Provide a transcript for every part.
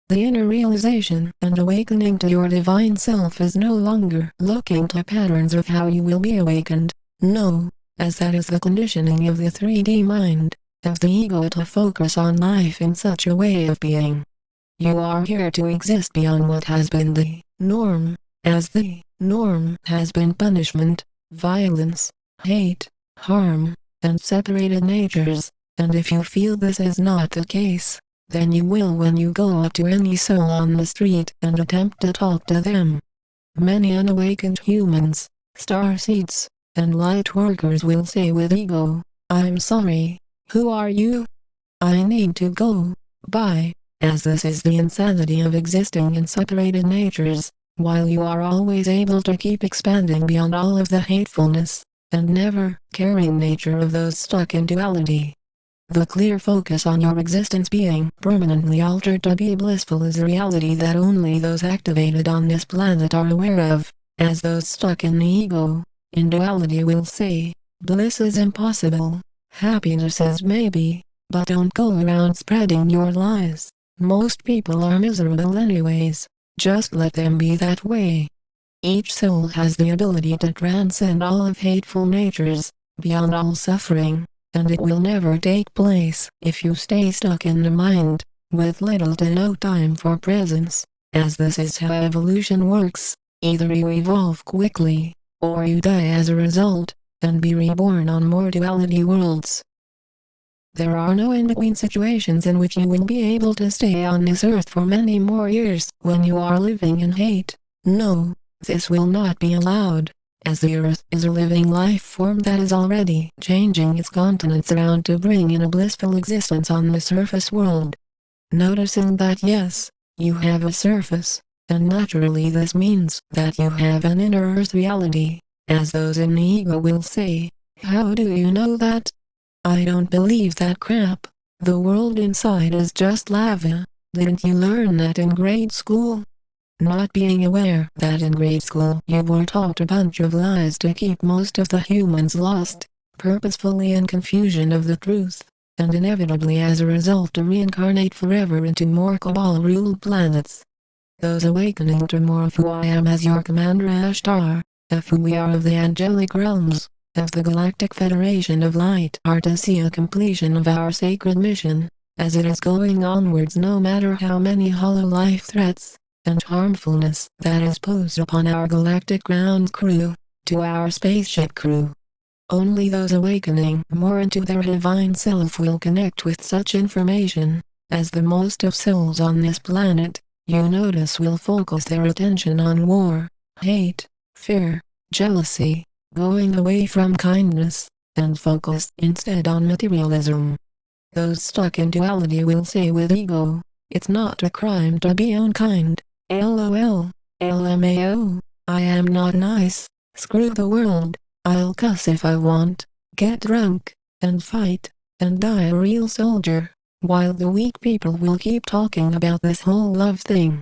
The inner realization and awakening to your divine self is no longer looking to patterns of how you will be awakened. No, as that is the conditioning of the 3D mind, of the ego to focus on life in such a way of being. You are here to exist beyond what has been the norm, as the norm has been punishment, violence, hate, harm, and separated natures, and if you feel this is not the case, then you will when you go up to any soul on the street and attempt to talk to them. Many unawakened humans, starseeds, and light workers will say with ego, "I'm sorry, who are you? I need to go, bye," as this is the insanity of existing in separated natures, while you are always able to keep expanding beyond all of the hatefulness, and never caring nature of those stuck in duality. The clear focus on your existence being permanently altered to be blissful is a reality that only those activated on this planet are aware of, as those stuck in the ego, in duality will say, bliss is impossible, happiness is maybe, but don't go around spreading your lies. Most people are miserable anyways, just let them be that way. Each soul has the ability to transcend all of hateful natures, beyond all suffering, and it will never take place if you stay stuck in the mind, with little to no time for presence, as this is how evolution works. Either you evolve quickly, or you die as a result, and be reborn on more duality worlds. There are no in-between situations in which you will be able to stay on this earth for many more years when you are living in hate. No, this will not be allowed, as the earth is a living life form that is already changing its continents around to bring in a blissful existence on the surface world. Noticing that yes, you have a surface, and naturally this means that you have an inner earth reality, as those in the ego will say, "How do you know that? I don't believe that crap, the world inside is just lava, didn't you learn that in grade school?" Not being aware that in grade school you were taught a bunch of lies to keep most of the humans lost, purposefully in confusion of the truth, and inevitably as a result to reincarnate forever into more cabal-ruled planets. Those awakening to more of who I am as your commander Ashtar, of who we are of the angelic realms, of the Galactic Federation of Light are to see a completion of our sacred mission, as it is going onwards no matter how many hollow life threats and harmfulness that is posed upon our galactic ground crew, to our spaceship crew. Only those awakening more into their divine self will connect with such information, as the most of souls on this planet, you notice will focus their attention on war, hate, fear, jealousy, going away from kindness, and focus instead on materialism. Those stuck in duality will say with ego, "It's not a crime to be unkind. LOL, LMAO, I am not nice, screw the world, I'll cuss if I want, get drunk, and fight, and die a real soldier," while the weak people will keep talking about this whole love thing.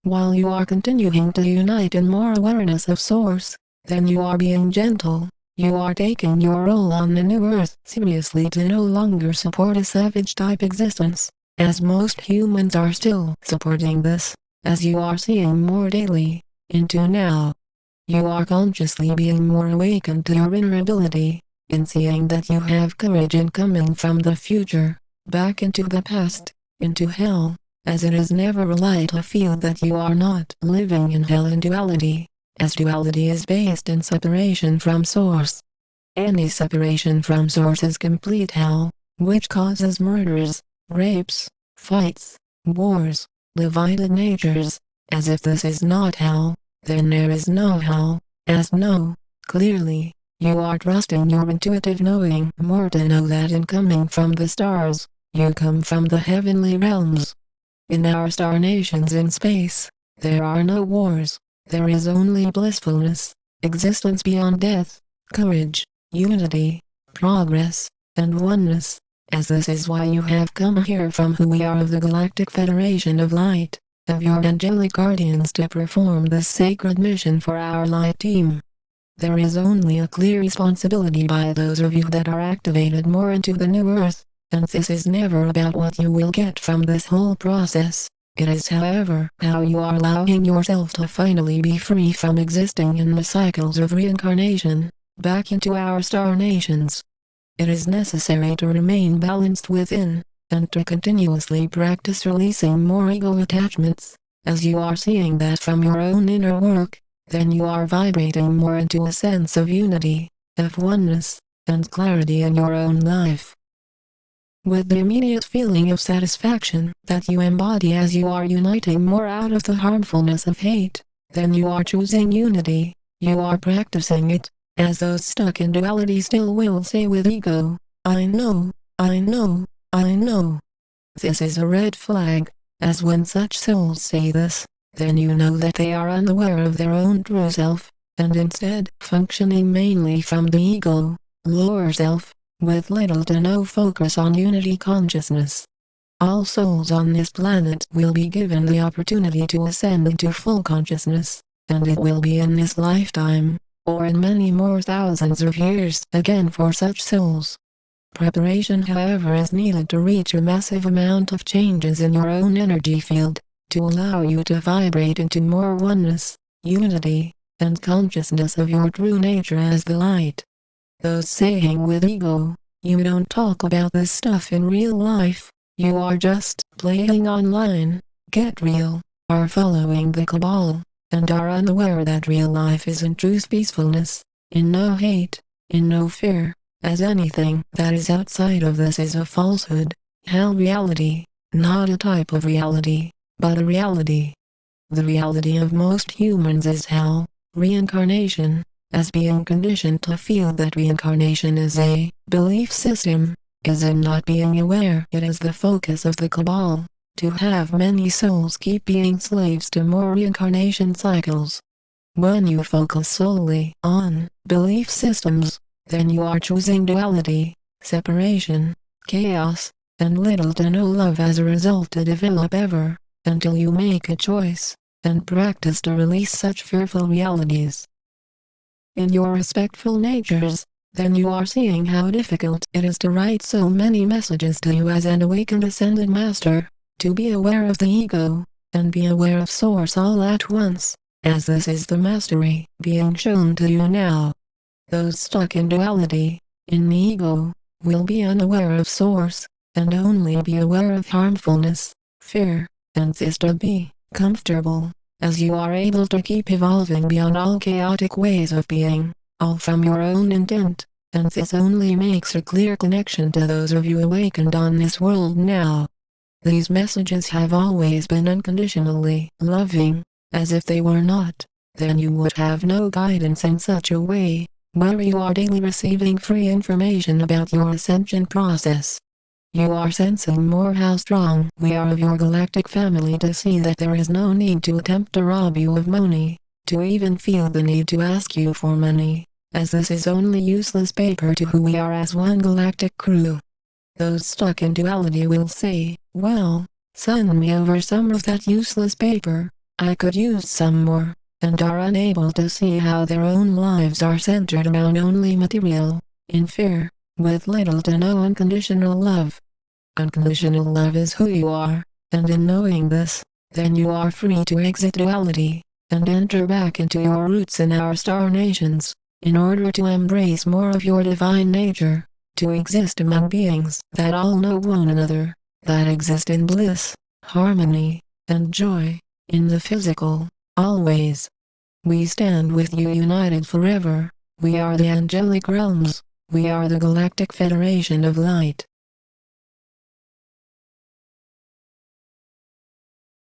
While you are continuing to unite in more awareness of Source, then you are being gentle, you are taking your role on the new earth seriously to no longer support a savage-type existence, as most humans are still supporting this. As you are seeing more daily, into now, you are consciously being more awakened to your inner ability, in seeing that you have courage in coming from the future, back into the past, into hell, as it is never a lie to feel that you are not living in hell in duality, as duality is based in separation from Source. Any separation from Source is complete hell, which causes murders, rapes, fights, wars, divided natures. As if this is not hell, then there is no hell, as no, clearly, you are trusting your intuitive knowing more to know that in coming from the stars, you come from the heavenly realms. In our star nations in space, there are no wars, there is only blissfulness, existence beyond death, courage, unity, progress, and oneness. As this is why you have come here from who we are of the Galactic Federation of Light, of your angelic guardians to perform this sacred mission for our light team. There is only a clear responsibility by those of you that are activated more into the new earth, and this is never about what you will get from this whole process. It is, however, how you are allowing yourself to finally be free from existing in the cycles of reincarnation, back into our star nations. It is necessary to remain balanced within, and to continuously practice releasing more ego attachments. As you are seeing that from your own inner work, then you are vibrating more into a sense of unity, of oneness, and clarity in your own life. With the immediate feeling of satisfaction that you embody as you are uniting more out of the harmfulness of hate, then you are choosing unity, you are practicing it, as those stuck in duality still will say with ego, I know, I know, I know. This is a red flag, as when such souls say this, then you know that they are unaware of their own true self, and instead functioning mainly from the ego, lower self, with little to no focus on unity consciousness. All souls on this planet will be given the opportunity to ascend into full consciousness, and it will be in this lifetime, or in many more thousands of years again for such souls. Preparation, however, is needed to reach a massive amount of changes in your own energy field, to allow you to vibrate into more oneness, unity, and consciousness of your true nature as the light. Those saying with ego, you don't talk about this stuff in real life, you are just playing online, get real, are following the cabal, and are unaware that real life is in truth peacefulness, in no hate, in no fear, as anything that is outside of this is a falsehood, hell reality, not a type of reality, but a reality. The reality of most humans is hell, reincarnation, as being conditioned to feel that reincarnation is a belief system, is in not being aware it is the focus of the cabal, to have many souls keep being slaves to more reincarnation cycles. When you focus solely on belief systems, then you are choosing duality, separation, chaos, and little to no love as a result to develop ever, until you make a choice, and practice to release such fearful realities. In your respectful natures, then you are seeing how difficult it is to write so many messages to you as an awakened ascended master, to be aware of the ego, and be aware of source all at once, as this is the mastery being shown to you now. Those stuck in duality, in the ego, will be unaware of source, and only be aware of harmfulness, fear, and this to be comfortable, as you are able to keep evolving beyond all chaotic ways of being, all from your own intent, and this only makes a clear connection to those of you awakened on this world now. These messages have always been unconditionally loving, as if they were not, then you would have no guidance in such a way, where you are daily receiving free information about your ascension process. You are sensing more how strong we are of your galactic family to see that there is no need to attempt to rob you of money, to even feel the need to ask you for money, as this is only useless paper to who we are as one galactic crew. Those stuck in duality will say, well, send me over some of that useless paper, I could use some more, and are unable to see how their own lives are centered around only material, in fear, with little to no unconditional love. Unconditional love is who you are, and in knowing this, then you are free to exit duality, and enter back into your roots in our star nations, in order to embrace more of your divine nature, to exist among beings that all know one another, that exist in bliss, harmony, and joy, in the physical, always. We stand with you united forever, we are the angelic realms, we are the Galactic Federation of Light.